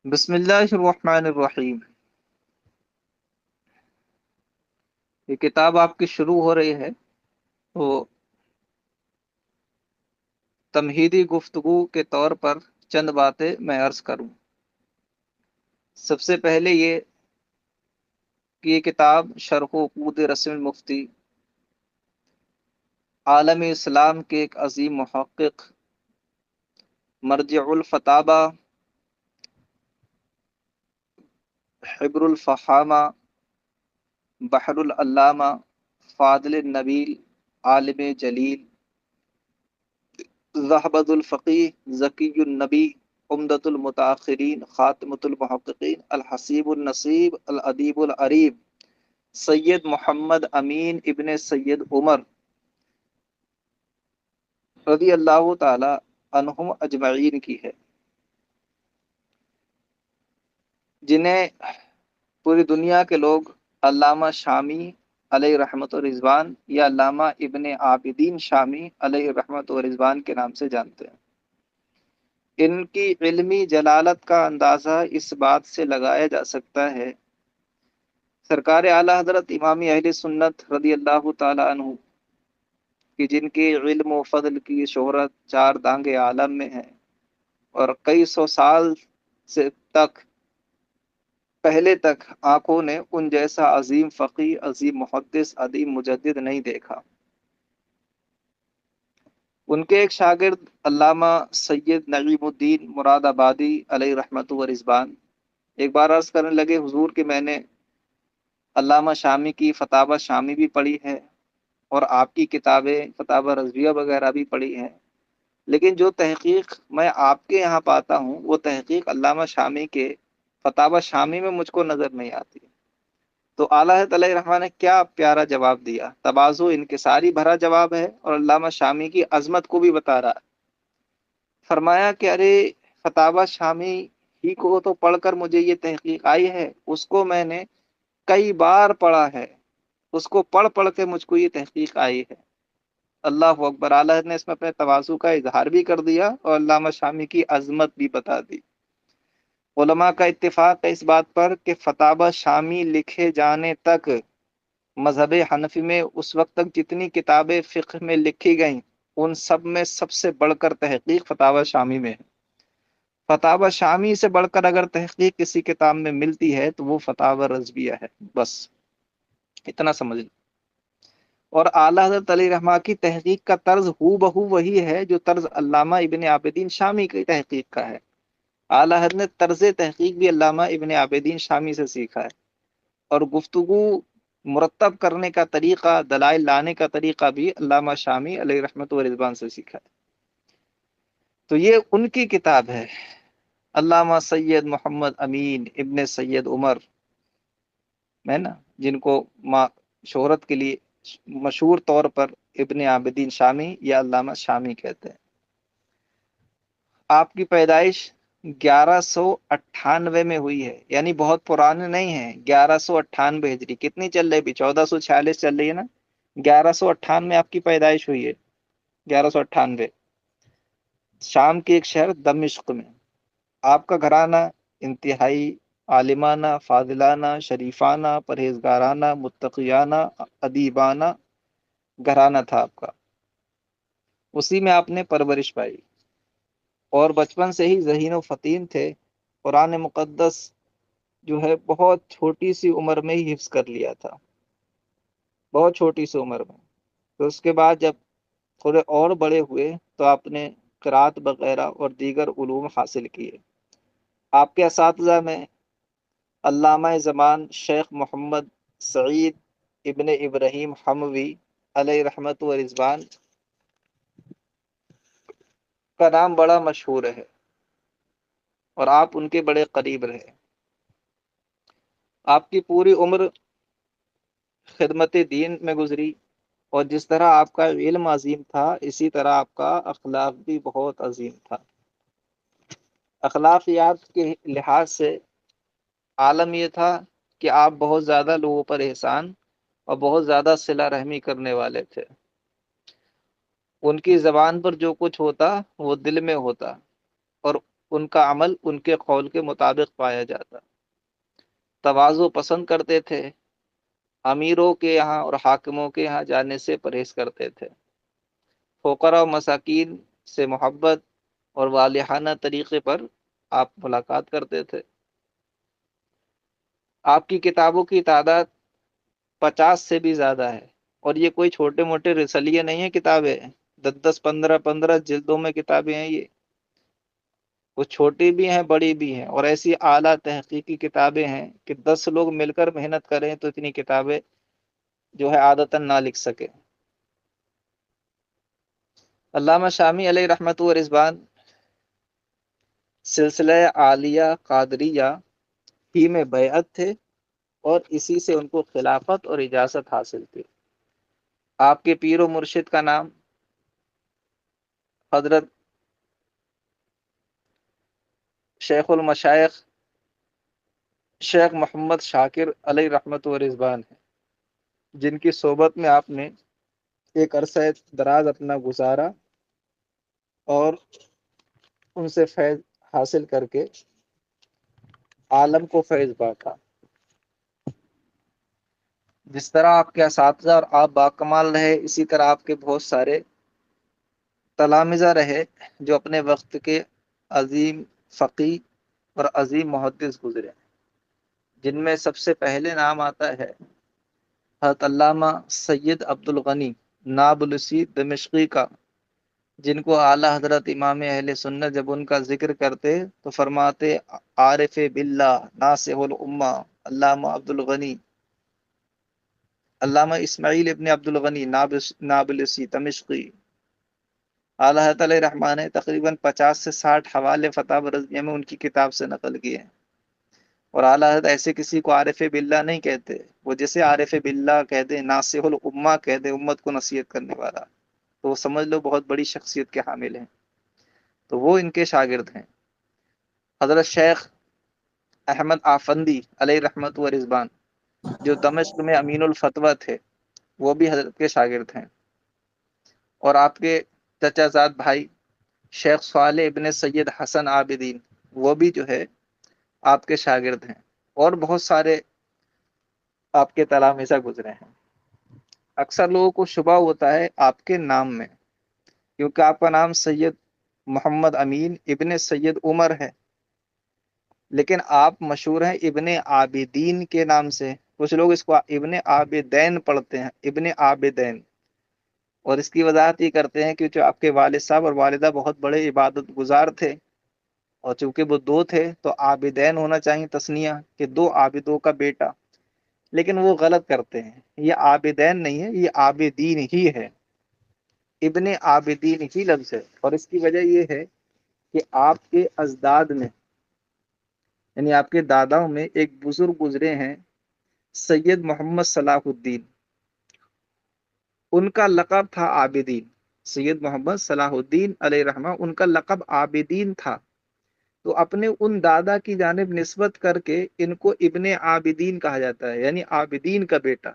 بسم اللہ الرحمن الرحیم۔ یہ کتاب آپ کی شروع ہو رہی ہے تو تمہیدی گفتگو کے طور پر چند باتیں میں عرض کروں۔ سب سے پہلے یہ کہ یہ کتاب شرح و عقود رسم المفتی عالم اسلام کے ایک عظیم محقق مرجع الفتاوی حبر الفحامہ بحر العلامہ فاضل النبیل عالم جلیل ذہبۃ الفقیہ ذکی النبی عمدۃ المتاخرین خاتمۃ المحققین الحسیب النصیب الادیب العریب سید محمد امین ابن سید عمر رضی اللہ تعالی عنہم اجمعین کی ہے، جنہیں پوری دنیا کے لوگ علامہ شامی علیہ رحمت و رضوان یا علامہ ابن عابدین شامی علیہ رحمت و رضوان کے نام سے جانتے ہیں۔ ان کی علمی جلالت کا اندازہ اس بات سے لگایا جا سکتا ہے سرکار اعلیٰ حضرت امام اہل سنت رضی اللہ تعالی عنہ کہ جن کی علم و فضل کی شہرت چار دانگ عالم میں ہے، اور کئی سو سال سے پہلے تک آنکھوں نے ان جیسا عظیم فقیہ، عظیم محدث، عظیم مجدد نہیں دیکھا۔ ان کے ایک شاگرد علامہ سید نعیم الدین مراد آبادی علیہ رحمت و رضوان ایک بار عرض کرنے لگے، حضور کہ میں نے علامہ شامی کی فتاوی شامی بھی پڑھی ہے اور آپ کی کتابیں فتاوی رضویہ وغیرہ بھی پڑھی ہیں، لیکن جو تحقیق میں آپ کے یہاں پاتا ہوں وہ تحقیق علامہ شامی کے فتاوی شامی میں مجھ کو نظر نہیں آتی۔ تو اعلیٰ حضرت علیہ رحمٰن نے کیا پیارا جواب دیا، تواضع انکساری بھرا جواب ہے اور علامہ شامی کی عظمت کو بھی بتا رہا ہے۔ فرمایا کہ ارے فتاوی شامی ہی کو تو پڑھ کر مجھے یہ تحقیق آئی ہے، اس کو میں نے کئی بار پڑھا ہے، اس کو پڑھ پڑھ کے مجھ کو یہ تحقیق آئی ہے۔ اللہ اکبر، اعلیٰ حضرت نے اس میں اپنے تواضع کا اظہار بھی کر دیا اور علامہ شامی کی عظمت بھی بتا دی۔ علماء کا اتفاق ہے اس بات پر کہ فتاوی شامی لکھے جانے تک مذہب حنفی میں اس وقت تک جتنی کتابیں فقہ میں لکھی گئیں ان سب میں سب سے بڑھ کر تحقیق فتاوی شامی میں ہے۔ فتاوی شامی سے بڑھ کر اگر تحقیق کسی کتاب میں ملتی ہے تو وہ فتاوی رضویہ ہے، بس اتنا سمجھ لیں۔ اور اعلیٰ حضرت علیہ رحمٰ کی تحقیق کا طرز ہو بہو وہی ہے جو طرز علامہ ابن عابدین شامی کی تحقیق کا ہے۔ اعلیٰ حضرت نے طرز تحقیق بھی علامہ ابن عابدین شامی سے سیکھا ہے، اور گفتگو مرتب کرنے کا طریقہ، دلائل لانے کا طریقہ بھی علامہ شامی علیہ رحمت و رضوان سے سیکھا ہے۔ تو یہ ان کی کتاب ہے، علامہ سید محمد امین ابن سید عمر، ہے نا، جن کو شہرت کے لیے مشہور طور پر ابن عابدین شامی یا علامہ شامی کہتے ہیں۔ آپ کی پیدائش 1198 میں ہوئی ہے، یعنی بہت پرانے نہیں ہیں۔ 1198 ہجری کتنی چل رہی بھی؟ 1446 چل رہی ہے نا۔ 1198 میں آپ کی پیدائش ہوئی ہے، 1198 شام کے ایک شہر دمشق میں۔ آپ کا گھرانہ انتہائی عالمانہ، فاضلانہ، شریفانہ، پرہیزگارانہ، متقیانہ، ادیبانہ گھرانہ تھا آپ کا، اسی میں آپ نے پرورش پائی، اور بچپن سے ہی ذہین و فطین تھے۔ قرآن مقدس جو ہے بہت چھوٹی سی عمر میں ہی حفظ کر لیا تھا، بہت چھوٹی سی عمر میں۔ تو اس کے بعد جب تھوڑے اور بڑے ہوئے تو آپ نے قرات وغیرہ اور دیگر علوم حاصل کیے۔ آپ کے اساتذہ میں علامہ زمان شیخ محمد سعید ابن ابراہیم حموی علیہ رحمت و رضوان کا نام بڑا مشہور ہے، اور آپ ان کے بڑے قریب رہے۔ آپ کی پوری عمر خدمت دین میں گزری، اور جس طرح آپ کا علم عظیم تھا اسی طرح آپ کا اخلاق بھی بہت عظیم تھا۔ اخلاقیات کے لحاظ سے عالم یہ تھا کہ آپ بہت زیادہ لوگوں پر احسان اور بہت زیادہ صلہ رحمی کرنے والے تھے۔ ان کی زبان پر جو کچھ ہوتا وہ دل میں ہوتا، اور ان کا عمل ان کے قول کے مطابق پایا جاتا، تواضع پسند کرتے تھے، امیروں کے یہاں اور حاکموں کے یہاں جانے سے پرہیز کرتے تھے، فقراء و مساکین سے محبت اور والہانہ طریقے پر آپ ملاقات کرتے تھے۔ آپ کی کتابوں کی تعداد 50 سے بھی زیادہ ہے، اور یہ کوئی چھوٹے موٹے رسلیے نہیں ہیں، کتابیں 10 15 15 جلدوں میں کتابیں ہیں یہ، وہ چھوٹی بھی ہیں بڑی بھی ہیں، اور ایسی اعلیٰ تحقیقی کتابیں ہیں کہ 10 لوگ مل کر محنت کریں تو اتنی کتابیں جو ہے عادتاً نہ لکھ سکے۔ علامہ شامی علیہ رحمت و رضوان سلسلہ عالیہ قادریہ ہی میں بیعت تھے، اور اسی سے ان کو خلافت اور اجازت حاصل تھی۔ آپ کے پیر و مرشد کا نام حضرت شیخ المشائخ شیخ محمد شاکر علیہ رحمت و رضوان ہے، جن کی صحبت میں آپ نے ایک عرصہ دراز اپنا گزارا اور ان سے فیض حاصل کر کے عالم کو فیض بانٹا۔ جس طرح آپ کے اساتذہ اور آپ باکمال رہے، اسی طرح آپ کے بہت سارے تلامذہ رہے جو اپنے وقت کے عظیم فقی اور عظیم محدث گزرے، جن میں سب سے پہلے نام آتا ہے حضرت علامہ سید عبد الغنی نابلسی دمشقی کا، جن کو اعلیٰ حضرت امام اہل سنت جب ان کا ذکر کرتے تو فرماتے عارف باللہ ناصح الامہ علامہ عبد الغنی، علامہ اسماعیل ابن عبد الغنی نابلسی دمشقی۔ اعلیٰ حضرت علیہ رحمٰن نے تقریباً 50 سے 60 حوالے فتاوی رضویہ میں ان کی کتاب سے نقل کیے ہیں، اور اعلیٰ حضرت ایسے کسی کو عارف باللہ نہیں کہتے، وہ جسے عارف باللہ کہہ دیں، ناصح الامہ کہہ دیں، امت کو نصیحت کرنے والا، تو وہ سمجھ لو بہت بڑی شخصیت کے حامل ہیں، تو وہ ان کے شاگرد ہیں۔ حضرت شیخ احمد آفندی علیہ رحمت و رضوان جو دمشق میں امین الفتویٰ تھے، وہ بھی حضرت کے شاگرد ہیں، اور آپ کے چچا زاد بھائی شیخ صالح ابن سید حسن عابدین، وہ بھی جو ہے آپ کے شاگرد ہیں، اور بہت سارے آپ کے تلامذہ گزرے ہیں۔ اکثر لوگوں کو شبہ ہوتا ہے آپ کے نام میں، کیونکہ آپ کا نام سید محمد امین ابن سید عمر ہے، لیکن آپ مشہور ہیں ابن عابدین کے نام سے، کچھ لوگ اس کو ابن عابدین پڑھتے ہیں، ابن عابدین، اور اس کی وضاحت یہ کرتے ہیں کہ جو آپ کے والد صاحب اور والدہ بہت بڑے عبادت گزار تھے، اور چونکہ وہ دو تھے تو عابدین ہونا چاہیے تثنیہ، کہ دو عابدوں کا بیٹا، لیکن وہ غلط کرتے ہیں، یہ عابدین نہیں ہے، یہ عابدین ہی ہے، ابن عابدین ہی لفظ ہے، اور اس کی وجہ یہ ہے کہ آپ کے اجداد میں، یعنی آپ کے داداؤں میں ایک بزرگ گزرے ہیں سید محمد صلاح الدین، ان کا لقب تھا عابدین، سید محمد صلاح الدین علیہ رحمہ ان کا لقب عابدین تھا، تو اپنے ان دادا کی جانب نسبت کر کے ان کو ابن عابدین کہا جاتا ہے، یعنی عابدین کا بیٹا،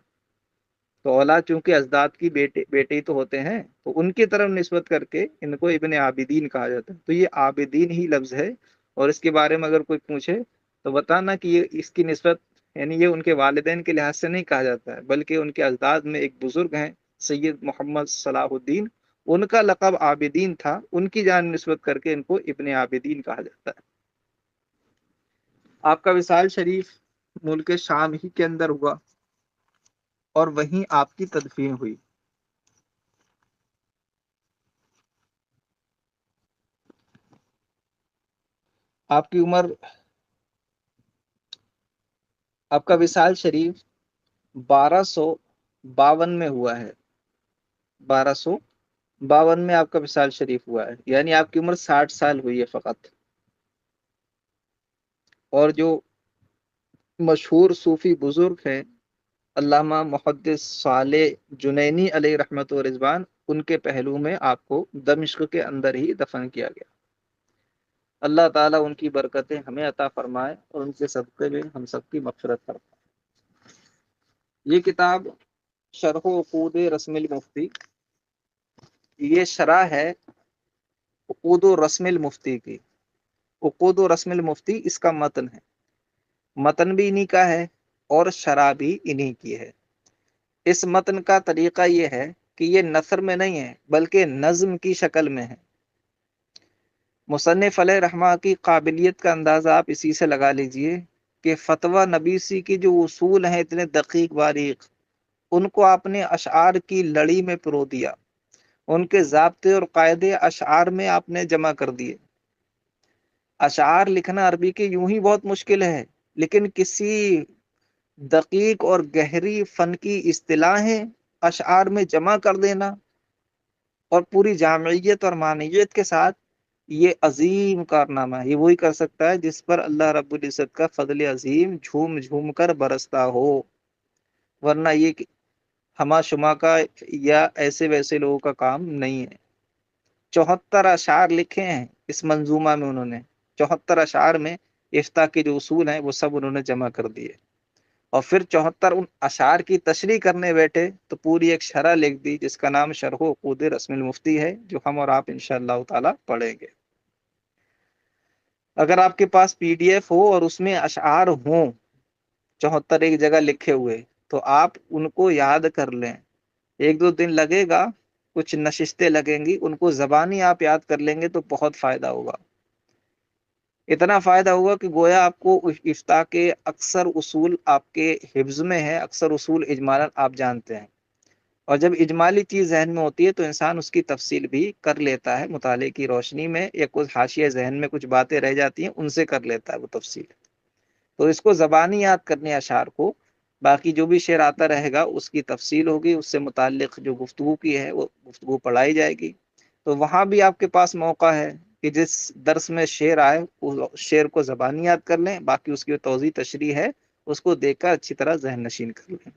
تو اولاد چونکہ اجداد کی بیٹے تو ہوتے ہیں، تو ان کی طرف نسبت کر کے ان کو ابن عابدین کہا جاتا ہے، تو یہ عابدین ہی لفظ ہے، اور اس کے بارے میں اگر کوئی پوچھے تو بتانا کہ یہ اس کی نسبت، یعنی یہ ان کے والدین کے لحاظ سے نہیں کہا جاتا ہے، بلکہ ان کے اجداد میں ایک بزرگ ہیں سید محمد صلاح الدین، ان کا لقب عابدین تھا، ان کی جان نسبت کر کے ان کو ابن عابدین کہا جاتا ہے۔ آپ کا وصال شریف ملک شام ہی کے اندر ہوا، اور وہیں آپ کی تدفین ہوئی۔ آپ کی عمر، آپ کا وصال شریف 1252 میں ہوا ہے، 1252 میں آپ کا وصال شریف ہوا ہے، یعنی آپ کی عمر 60 سال ہوئی ہے فقط۔ اور جو مشہور صوفی بزرگ ہیں علامہ محدث صالح جنینی علیہ رحمت و رضوان، ان کے پہلو میں آپ کو دمشق کے اندر ہی دفن کیا گیا۔ اللہ تعالیٰ ان کی برکتیں ہمیں عطا فرمائے، اور ان کے صدقے میں ہم سب کی مغفرت فرمائے۔ یہ کتاب شرح و عقود رسم المفتی، یہ شرح ہے عقود و رسم المفتی کی، عقود و رسم المفتی اس کا متن ہے، متن بھی انہی کا ہے اور شرح بھی انہی کی ہے۔ اس متن کا طریقہ یہ ہے کہ یہ نثر میں نہیں ہے بلکہ نظم کی شکل میں ہے۔ مصنف علیہ رحمہ کی قابلیت کا اندازہ آپ اسی سے لگا لیجئے کہ فتویٰ نبیسی کی جو اصول ہیں اتنے دقیق باریک، ان کو آپ نے اشعار کی لڑی میں پرو دیا، ان کے ضابطے اور قاعدے اشعار میں آپ نے جمع کر دیے۔ اشعار لکھنا عربی کے یوں ہی بہت مشکل ہے، لیکن کسی دقیق اور گہری فن کی اصطلاحیں اشعار میں جمع کر دینا اور پوری جامعیت اور معنیت کے ساتھ، یہ عظیم کارنامہ ہے۔ یہ وہی کر سکتا ہے جس پر اللہ رب العزت کا فضل عظیم جھوم جھوم کر برستا ہو، ورنہ یہ ہما شما کا یا ایسے ویسے لوگوں کا کام نہیں ہے۔ 74 اشعار لکھے ہیں اس منظومہ میں انہوں نے، 74 اشعار میں افتاء کے جو اصول ہیں وہ سب انہوں نے جمع کر دیے، اور پھر 74 ان اشعار کی تشریح کرنے بیٹھے تو پوری ایک شرح لکھ دی جس کا نام شرح عقود رسم المفتی ہے، جو ہم اور آپ انشاءاللہ تعالی پڑھیں گے۔ اگر آپ کے پاس پی ڈی ایف ہو اور اس میں اشعار ہوں 74 ایک جگہ لکھے ہوئے، تو آپ ان کو یاد کر لیں، 1-2 دن لگے گا، کچھ نشستیں لگیں گی، ان کو زبانی آپ یاد کر لیں گے تو بہت فائدہ ہوگا۔ اتنا فائدہ ہوگا کہ گویا آپ کو افتاء کے اکثر اصول آپ کے حفظ میں ہے، اکثر اصول اجمالاً آپ جانتے ہیں، اور جب اجمالی چیز ذہن میں ہوتی ہے تو انسان اس کی تفصیل بھی کر لیتا ہے مطالعے کی روشنی میں، یا کچھ حاشیہ ذہن میں کچھ باتیں رہ جاتی ہیں ان سے کر لیتا ہے وہ تفصیل۔ تو اس کو زبانی یاد کرنے اشعار کو، باقی جو بھی شعر آتا رہے گا اس کی تفصیل ہوگی، اس سے متعلق جو گفتگو کی ہے وہ گفتگو پڑھائی جائے گی۔ تو وہاں بھی آپ کے پاس موقع ہے کہ جس درس میں شعر آئے اس شعر کو زبانی یاد کر لیں، باقی اس کی توضیح تشریح ہے اس کو دیکھ کر اچھی طرح ذہن نشین کر لیں۔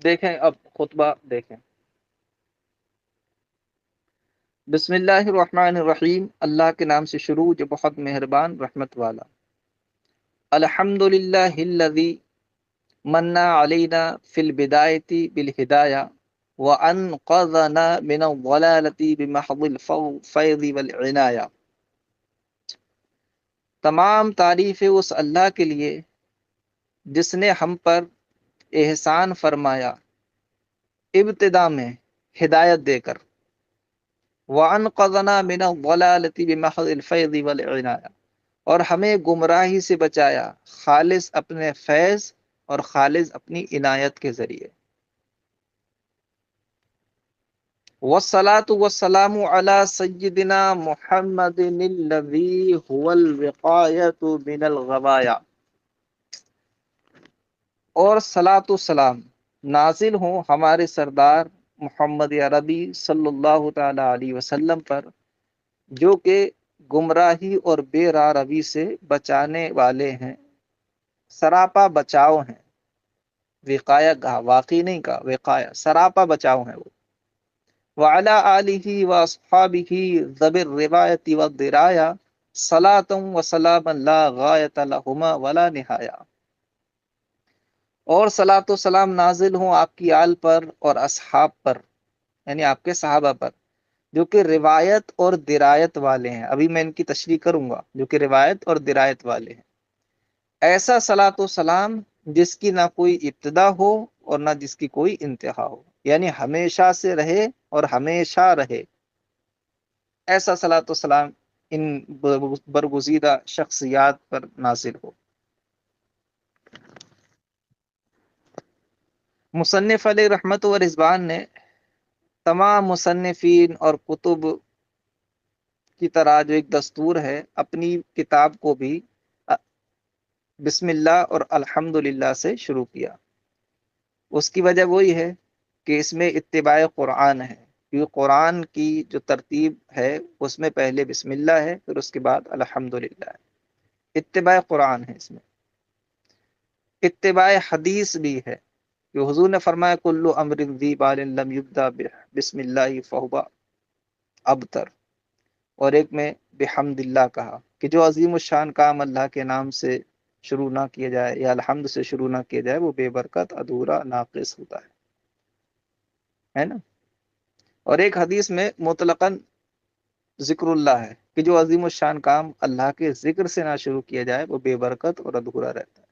دیکھیں اب خطبہ دیکھیں۔ بسم اللہ الرحمن الرحیم، اللہ کے نام سے شروع جو بہت مہربان رحمت والا۔ الحمد للہ الذی من علینا فی البدایۃ بالہدایہ وانقذنا من الضلالۃ بمحض الفیض والعنایہ۔ تمام تعریفیں اس اللہ کے لیے جس نے ہم پر احسان فرمایا ابتدا میں ہدایت دے کر، وَأَنْقَذَنَا مِنَ الضَّلَالَةِ بِمَحْضِ الْفَيْضِ وَالْعِنَایَةِ، اور ہمیں گمراہی سے بچایا خالص اپنے فیض اور خالص اپنی عنایت کے ذریعے۔ وَالصَّلَاةُ وَالسَّلَامُ عَلَى سَيِّدِنَا مُحَمَّدٍ الَّذِي هُوَ الْوِقَایَةُ مِنَ الْغَوَایَا، اور صلاۃ و سلام نازل ہوں ہمارے سردار محمد عربی صلی اللہ تعالی علیہ وسلم پر، جو کہ گمراہی اور بے راہ روی سے بچانے والے ہیں، سراپا بچاؤ ہیں۔ وقایا کہا، واقعی نہیں کہا، وقایا سراپا بچاؤ ہیں وہ۔ وعلی آلہ واصحابہ ذوی الروایۃ والدرایا صلاۃ وسلاما لا غایۃ لہما ولا نہایہ، اور صلاۃ و سلام نازل ہوں آپ کی آل پر اور اصحاب پر، یعنی آپ کے صحابہ پر، جو کہ روایت اور درایت والے ہیں۔ ابھی میں ان کی تشریح کروں گا، جو کہ روایت اور درایت والے ہیں۔ ایسا صلاۃ و سلام جس کی نہ کوئی ابتدا ہو اور نہ جس کی کوئی انتہا ہو، یعنی ہمیشہ سے رہے اور ہمیشہ رہے، ایسا صلاۃ و سلام ان برگزیدہ شخصیات پر نازل ہو۔ مصنف علیہ رحمت و رضوان نے تمام مصنفین اور کتب کی طرح جو ایک دستور ہے، اپنی کتاب کو بھی بسم اللہ اور الحمد للہ سے شروع کیا۔ اس کی وجہ وہی ہے کہ اس میں اتباع قرآن ہے، کیونکہ قرآن کی جو ترتیب ہے اس میں پہلے بسم اللہ ہے، پھر اس کے بعد الحمد للہ ہے، اتباع قرآن ہے اس میں۔ اتباع حدیث بھی ہے، کہ حضور نے فرمایا کل امر ذی بال لم یبدا بسم اللہ فہو ابتر، اور ایک میں بحمد اللہ کہا کہ جو عظیم الشان کام اللہ کے نام سے شروع نہ کیا جائے یا الحمد سے شروع نہ کیا جائے وہ بے برکت، ادھورا، ناقص ہوتا ہے نا۔ اور ایک حدیث میں مطلقاً ذکر اللہ ہے کہ جو عظیم الشان کام اللہ کے ذکر سے نہ شروع کیا جائے وہ بے برکت اور ادھورا رہتا ہے۔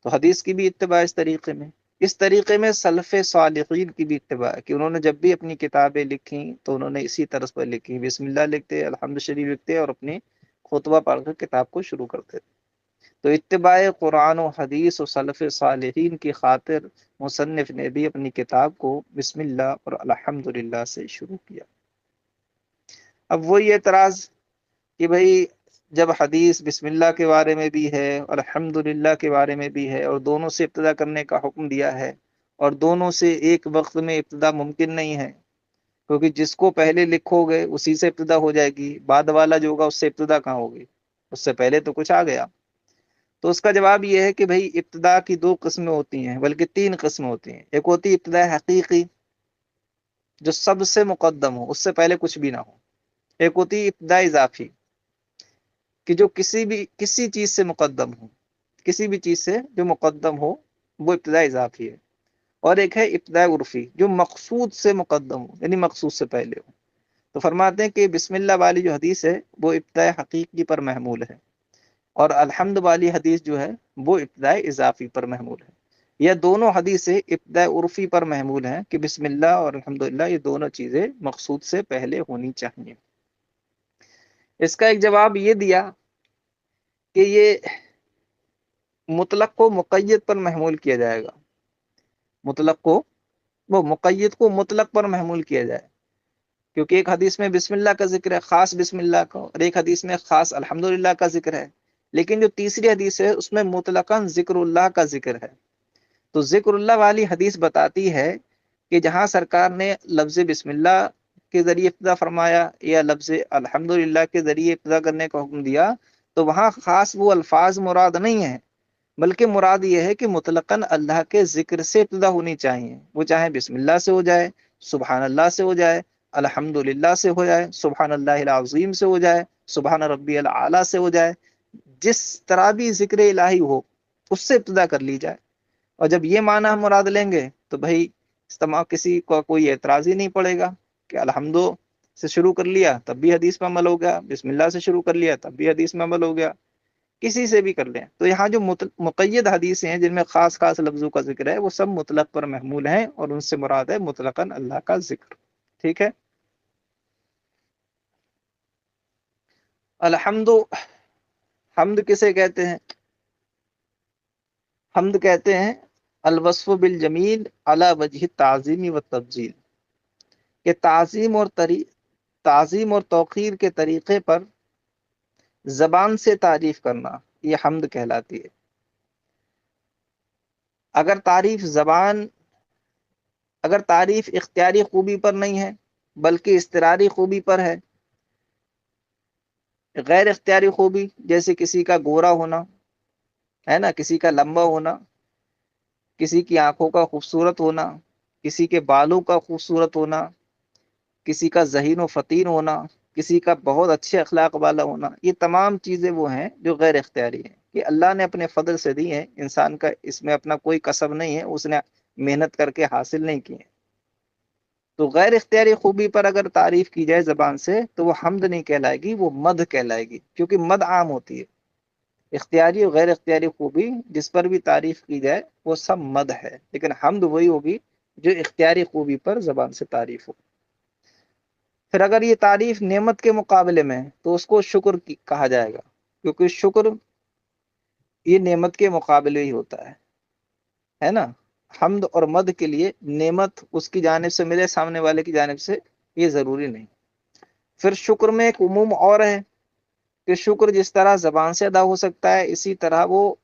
تو حدیث کی بھی اتباع اس طریقے میں، اس طریقے میں سلف صالحین کی بھی اتباع ہے کہ انہوں نے جب بھی اپنی کتابیں لکھی تو انہوں نے اسی طرز پر لکھی، بسم اللہ لکھتے، الحمد شریف لکھتے اور اپنی خطبہ پڑھ کر کتاب کو شروع کرتے تھے۔ تو اتباع قرآن و حدیث و سلف صالحین کی خاطر مصنف نے بھی اپنی کتاب کو بسم اللہ اور الحمد للہ سے شروع کیا۔ اب وہی اعتراض کہ بھائی جب حدیث بسم اللہ کے بارے میں بھی ہے اور الحمد للہ کے بارے میں بھی ہے اور دونوں سے ابتدا کرنے کا حکم دیا ہے اور دونوں سے ایک وقت میں ابتدا ممکن نہیں ہے، کیونکہ جس کو پہلے لکھو گے اسی سے ابتدا ہو جائے گی، بعد والا جو ہوگا اس سے ابتدا کہاں ہوگی، اس سے پہلے تو کچھ آ گیا۔ تو اس کا جواب یہ ہے کہ بھائی ابتدا کی دو قسمیں ہوتی ہیں، بلکہ تین قسمیں ہوتی ہیں۔ ایک ہوتی ہے ابتدا حقیقی جو سب سے مقدم ہو، اس سے پہلے کچھ بھی نہ ہو۔ ایک ہوتی ہے ابتدا اضافی کہ جو کسی چیز سے مقدم ہو، کسی بھی چیز سے جو مقدم ہو وہ ابتدا اضافی ہے۔ اور ایک ہے ابتدا عرفی جو مقصود سے مقدم ہو، یعنی مقصود سے پہلے ہو۔ تو فرماتے ہیں کہ بسم اللہ والی جو حدیث ہے وہ ابتدا حقیقی پر محمول ہے، اور الحمد والی حدیث جو ہے وہ ابتدا اضافی پر محمول ہے۔ یہ دونوں حدیثیں ابتدا عرفی پر محمول ہیں کہ بسم اللہ اور الحمدللہ یہ دونوں چیزیں مقصود سے پہلے ہونی چاہیے۔ اس کا ایک جواب یہ دیا کہ یہ مطلق کو مقید پر محمول کیا جائے گا، مطلق کو وہ مقید کو مطلق پر محمول کیا جائے، کیونکہ ایک حدیث میں بسم اللہ کا ذکر ہے، خاص بسم اللہ کا، اور ایک حدیث میں خاص الحمدللہ کا ذکر ہے، لیکن جو تیسری حدیث ہے اس میں مطلقاً ذکر اللہ کا ذکر ہے۔ تو ذکر اللہ والی حدیث بتاتی ہے کہ جہاں سرکار نے لفظ بسم اللہ کے ذریعے ابتدا فرمایا یا لفظ الحمدللہ کے ذریعے ابتدا کرنے کا حکم دیا تو وہاں خاص وہ الفاظ مراد نہیں ہیں، بلکہ مراد یہ ہے کہ مطلقاً اللہ کے ذکر سے ابتدا ہونی چاہیے، وہ چاہے بسم اللہ سے ہو جائے، سبحان اللہ سے ہو جائے، الحمدللہ سے ہو جائے، سبحان اللہ العظیم سے ہو جائے، سبحان ربی العالی سے ہو جائے، جس طرح بھی ذکر الہی ہو اس سے ابتدا کر لی جائے۔ اور جب یہ معنی ہم مراد لیں گے تو بھائی استماع کسی کو کوئی اعتراض ہی نہیں پڑے گا کہ الحمد سے شروع کر لیا تب بھی حدیث میں عمل ہو گیا، بسم اللہ سے شروع کر لیا تب بھی حدیث میں عمل ہو گیا، کسی سے بھی کر لیں۔ تو یہاں جو مقید حدیثیں ہیں جن میں خاص خاص لفظوں کا ذکر ہے وہ سب مطلق پر محمول ہیں، اور ان سے مراد ہے مطلقاً اللہ کا ذکر۔ ٹھیک ہے۔ الحمد، حمد کسے کہتے ہیں؟ حمد کہتے ہیں الوصف بالجمیل علی وجہ تعظیم و تبجیل، کہ تعظیم اور توقیر کے طریقے پر زبان سے تعریف کرنا یہ حمد کہلاتی ہے۔ اگر تعریف اختیاری خوبی پر نہیں ہے بلکہ اضطراری خوبی پر ہے، غیر اختیاری خوبی جیسے کسی کا گورا ہونا ہے نا، کسی کا لمبا ہونا، کسی کی آنکھوں کا خوبصورت ہونا، کسی کے بالوں کا خوبصورت ہونا، کسی کا ذہین و فطین ہونا، کسی کا بہت اچھے اخلاق والا ہونا، یہ تمام چیزیں وہ ہیں جو غیر اختیاری ہیں، کہ اللہ نے اپنے فضل سے دی ہیں، انسان کا اس میں اپنا کوئی کسب نہیں ہے، اس نے محنت کر کے حاصل نہیں کی ہے۔ تو غیر اختیاری خوبی پر اگر تعریف کی جائے زبان سے تو وہ حمد نہیں کہلائے گی، وہ مدح کہلائے گی، کیونکہ مدح عام ہوتی ہے۔ اختیاری اور غیر اختیاری خوبی جس پر بھی تعریف کی جائے وہ سب مدح ہے، لیکن حمد وہی ہوگی جو اختیاری خوبی پر زبان سے تعریف ہو۔ پھر اگر یہ تعریف نعمت کے مقابلے میں تو اس کو شکر کہا جائے گا، کیونکہ شکر یہ نعمت کے مقابلے ہی ہوتا ہے نا۔ حمد اور مدح کے لیے نعمت اس کی جانب سے ملے، سامنے والے کی جانب سے، یہ ضروری نہیں۔ پھر شکر میں ایک عموم اور ہے کہ شکر جس طرح زبان سے ادا ہو سکتا ہے اسی طرح وہ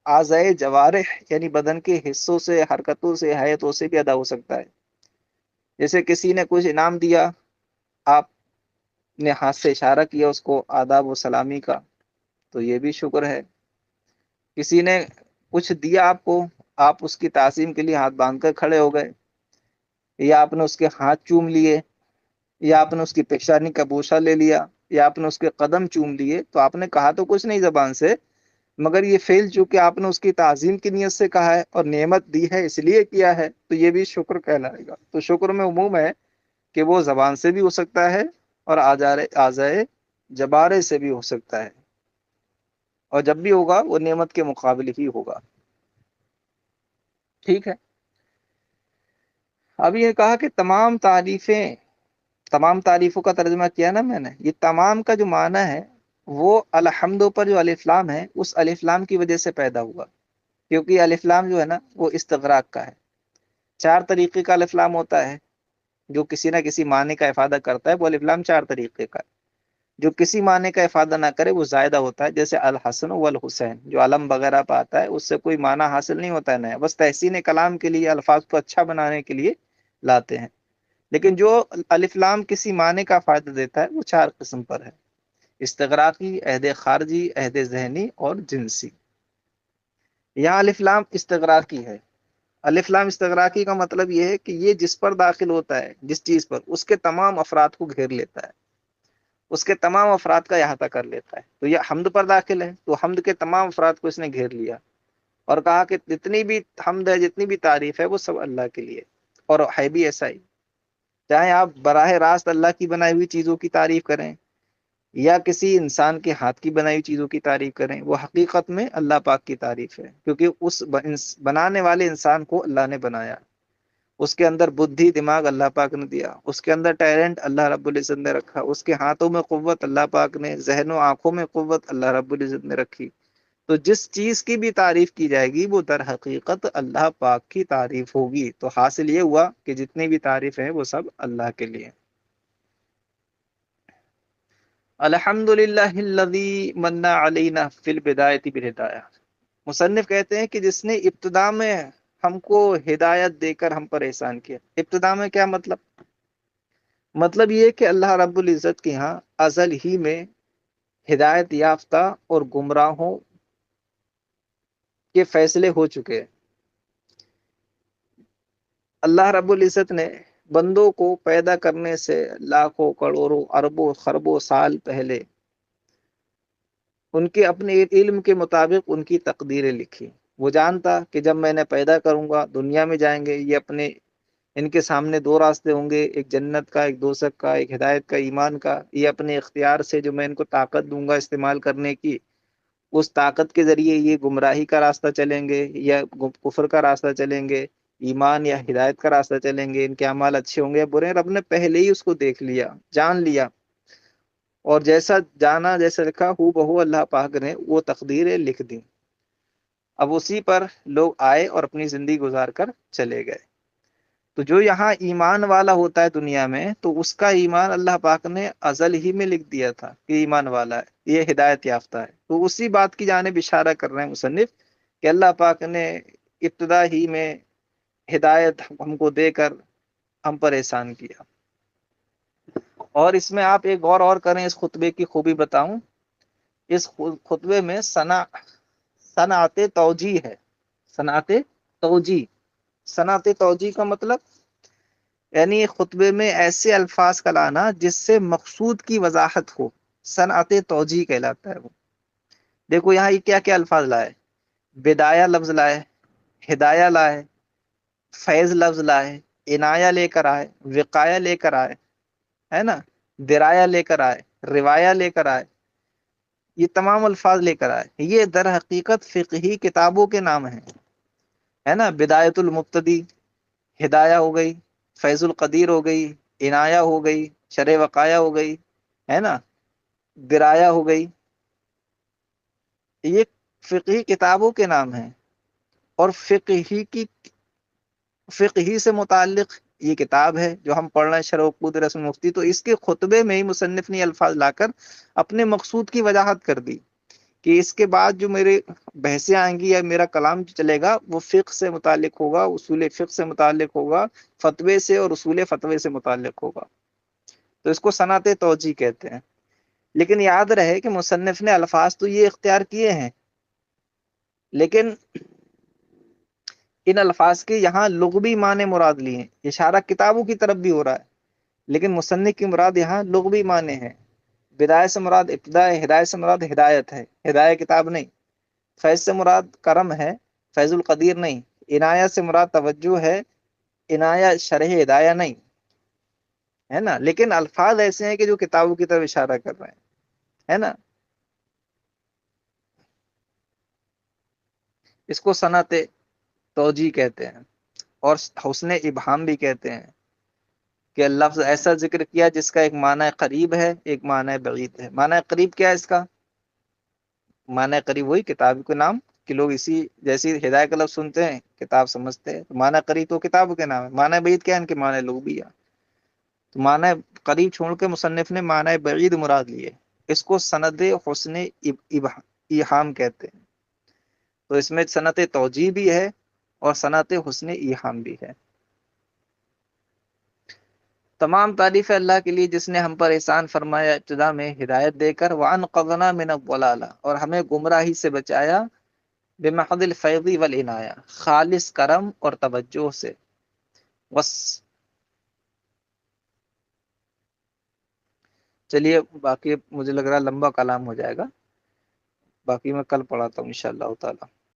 اعضائے جوارح یعنی بدن کے حصوں سے، حرکتوں سے، حیاتوں سے بھی ادا ہو سکتا ہے۔ جیسے کسی نے کچھ انعام دیا، آپ نے ہاتھ سے اشارہ کیا اس کو آداب و سلامی کا، تو یہ بھی شکر ہے۔ کسی نے کچھ دیا آپ کو، آپ اس کی تعظیم کے لیے ہاتھ باندھ کر کھڑے ہو گئے، یا آپ نے اس کے ہاتھ چوم لیے، یا آپ نے اس کی پیشانی کا بوسہ لے لیا، یا آپ نے اس کے قدم چوم لیے، تو آپ نے کہا تو کچھ نہیں زبان سے، مگر یہ فعل چونکہ آپ نے اس کی تعظیم کی نیت سے کہا ہے اور نعمت دی ہے اس لیے کیا ہے، تو یہ بھی شکر کہلائے گا۔ تو شکر میں عموم ہے کہ وہ زبان سے بھی ہو سکتا ہے اور آزائے جبارے سے بھی ہو سکتا ہے، اور جب بھی ہوگا وہ نعمت کے مقابل ہی ہوگا۔ ٹھیک ہے، اب یہ کہا کہ تمام تعریفوں کا ترجمہ کیا نا میں نے، یہ تمام کا جو معنی ہے وہ الحمد پر جو الف لام ہے اس الف لام کی وجہ سے پیدا ہوا، کیونکہ الف لام جو ہے نا وہ استغراق کا ہے۔ چار طریقے کا الف لام ہوتا ہے جو کسی نہ کسی معنی کا افادہ کرتا ہے، وہ الف لام چار طریقے کا ہے۔ جو کسی معنی کا افادہ نہ کرے وہ زائدہ ہوتا ہے، جیسے الحسن والحسین جو علم وغیرہ پہ آتا ہے، اس سے کوئی معنی حاصل نہیں ہوتا ہے نیا، بس تحسین کلام کے لیے الفاظ کو اچھا بنانے کے لیے لاتے ہیں۔ لیکن جو الف لام کسی معنی کا فائدہ دیتا ہے وہ چار قسم پر ہے: استغراقی، عہد خارجی، عہد ذہنی اور جنسی۔ یہاں الف لام استغراقی ہے۔ الف لام استغراقی کا مطلب یہ ہے کہ یہ جس پر داخل ہوتا ہے، جس چیز پر، اس کے تمام افراد کو گھیر لیتا ہے، اس کے تمام افراد کا احاطہ کر لیتا ہے۔ تو یہ حمد پر داخل ہے تو حمد کے تمام افراد کو اس نے گھیر لیا، اور کہا کہ جتنی بھی حمد ہے، جتنی بھی تعریف ہے، وہ سب اللہ کے لیے، اور ہے بھی ایسا ہی۔ چاہے آپ براہ راست اللہ کی بنائی ہوئی چیزوں کی تعریف کریں یا کسی انسان کے ہاتھ کی بنائی ہوئی چیزوں کی تعریف کریں، وہ حقیقت میں اللہ پاک کی تعریف ہے، کیونکہ اس بنانے والے انسان کو اللہ نے بنایا، اس کے اندر بدھی دماغ اللہ پاک نے دیا، اس کے اندر ٹیلنٹ اللہ رب العزت نے رکھا، اس کے ہاتھوں میں قوت اللہ پاک نے، ذہن و آنکھوں میں قوت اللہ رب العزت نے رکھی۔ تو جس چیز کی بھی تعریف کی جائے گی وہ در حقیقت اللہ پاک کی تعریف ہوگی۔ تو حاصل یہ ہوا کہ جتنی بھی تعریف ہیں وہ سب اللہ کے لیے۔ الحمد للہ الذی من علینا فی البدایۃ بالہدایہ۔ مصنف کہتے ہیں کہ جس نے ابتدا میں ہم کو ہدایت دے کر ہم پر احسان کیا۔ ابتدا میں کیا مطلب یہ کہ اللہ رب العزت کے ہاں ازل ہی میں ہدایت یافتہ اور گمراہوں کے فیصلے ہو چکے ہیں۔ اللہ رب العزت نے بندوں کو پیدا کرنے سے لاکھوں کروڑوں اربوں خربوں سال پہلے ان کے اپنے علم کے مطابق ان کی تقدیریں لکھی۔ وہ جانتا کہ جب میں نے پیدا کروں گا، دنیا میں جائیں گے، یہ ان کے سامنے دو راستے ہوں گے، ایک جنت کا، ایک دوزخ کا، ایک ہدایت کا، ایمان کا۔ یہ اپنے اختیار سے جو میں ان کو طاقت دوں گا استعمال کرنے کی، اس طاقت کے ذریعے یہ گمراہی کا راستہ چلیں گے یا کفر کا راستہ چلیں گے، ایمان یا ہدایت کا راستہ چلیں گے، ان کے اعمال اچھے ہوں گے یا برے۔ رب نے پہلے ہی اس کو دیکھ لیا، جان لیا، اور جیسا جانا، جیسا لکھا ہو بہو اللہ پاک نے وہ تقدیریں لکھ دی۔ اب اسی پر لوگ آئے اور اپنی زندگی گزار کر چلے گئے۔ تو جو یہاں ایمان والا ہوتا ہے دنیا میں، تو اس کا ایمان اللہ پاک نے ازل ہی میں لکھ دیا تھا کہ ایمان والا ہے، یہ ہدایت یافتہ ہے۔ تو اسی بات کی جانب اشارہ کر رہے ہیں مصنف کہ اللہ پاک نے ابتدا ہی میں ہدایت ہم کو دے کر ہم پر احسان کیا۔ اور اس میں آپ ایک غور اور کریں، اس خطبے کی خوبی بتاؤں۔ اس خطبے میں صنعت توجیہ ہے۔ صنعت توجیہ، صنعت توجیہ کا مطلب یعنی خطبے میں ایسے الفاظ کا لانا جس سے مقصود کی وضاحت ہو، صنعت توجیہ کہلاتا ہے وہ۔ دیکھو یہاں یہ کیا کیا الفاظ لائے: بدایہ لفظ لائے، ہدایہ لائے، فیض لفظ لائے، عنایہ لے کر آئے، وقایہ لے کر آئے، ہے نا، درایا لے کر آئے، روایہ لے کر آئے، یہ تمام الفاظ لے کر آئے۔ یہ در حقیقت فقہی کتابوں کے نام ہیں، ہے نا۔ بدایت المبتدی ہدایہ ہو گئی، فیض القدیر ہو گئی، عنایہ ہو گئی، شرح وقایہ ہو گئی، ہے نا، درایا ہو گئی۔ یہ فقہی کتابوں کے نام ہیں، اور فقہی سے متعلق یہ کتاب ہے جو ہم پڑھ رہے ہیں، شرح عقود رسم مفتی۔ تو اس کے خطبے میں ہی مصنف نے الفاظ لا کر اپنے مقصود کی وضاحت کر دی کہ اس کے بعد جو میرے بحثیں آئیں گی یا میرا کلام جو چلے گا وہ فقہ سے متعلق ہوگا، اصول فقہ سے متعلق ہوگا، فتوے سے اور اصول فتوے سے متعلق ہوگا۔ تو اس کو صنعت توجیہ کہتے ہیں۔ لیکن یاد رہے کہ مصنف نے الفاظ تو یہ اختیار کیے ہیں، لیکن ان الفاظ کے یہاں لغوی معنی مراد لیے ہیں۔ اشارہ کتابوں کی طرف بھی ہو رہا ہے، لیکن مصنف کی مراد یہاں لغوی معنی ہے۔ بدایت سے مراد ابتدا ہے، ہدایت سے مراد ہدایت ہے، ہدایت کتاب نہیں۔ فیض سے مراد کرم ہے، فیض القدیر نہیں۔ عنایت سے مراد توجہ ہے، عنایت شرح ہدایہ نہیں۔ ہے نا، لیکن الفاظ ایسے ہیں کہ جو کتابوں کی طرف اشارہ کر رہے ہیں، ہے نا. اس کو صنعت توجیہ کہتے ہیں، اور حسن ابہام بھی کہتے ہیں، کہ لفظ ایسا ذکر کیا جس کا ایک معنی قریب ہے، ایک معنی بعید ہے. معنی قریب کیا ہے اس کا؟ معنی قریب وہی کتاب کے نام، کہ لوگ اسی جیسی ہدایت کا لفظ سنتے ہیں کتاب سمجھتے ہیں، تو معنی قریب تو کتاب کے نام ہے. معنی بعید کیا ہے؟ ان کے معنی لوگ بھی ہے. تو معنی قریب چھوڑ کے مصنف نے معنی بعید مراد لیے. اس کو سند حسن ایہام کہتے ہیں. تو اس میں صنعت توجیہ بھی ہے اور صنعت حسن ایہام بھی ہے. تمام تعریف ہے اللہ کے لیے جس نے ہم پر احسان فرمایا ابتدا میں ہدایت دے کر، وَأَنْقَذَنَا مِنَ الضَّلَالَةِ، اور ہمیں گمراہی سے بچایا، بِمَحْضِ الْفَيْضِ وَالْعِنَایَةِ، خالص کرم اور توجہ سے. بس. چلیے باقی مجھے لگ رہا ہے لمبا کلام ہو جائے گا، باقی میں کل پڑھاتا ہوں انشاءاللہ تعالی.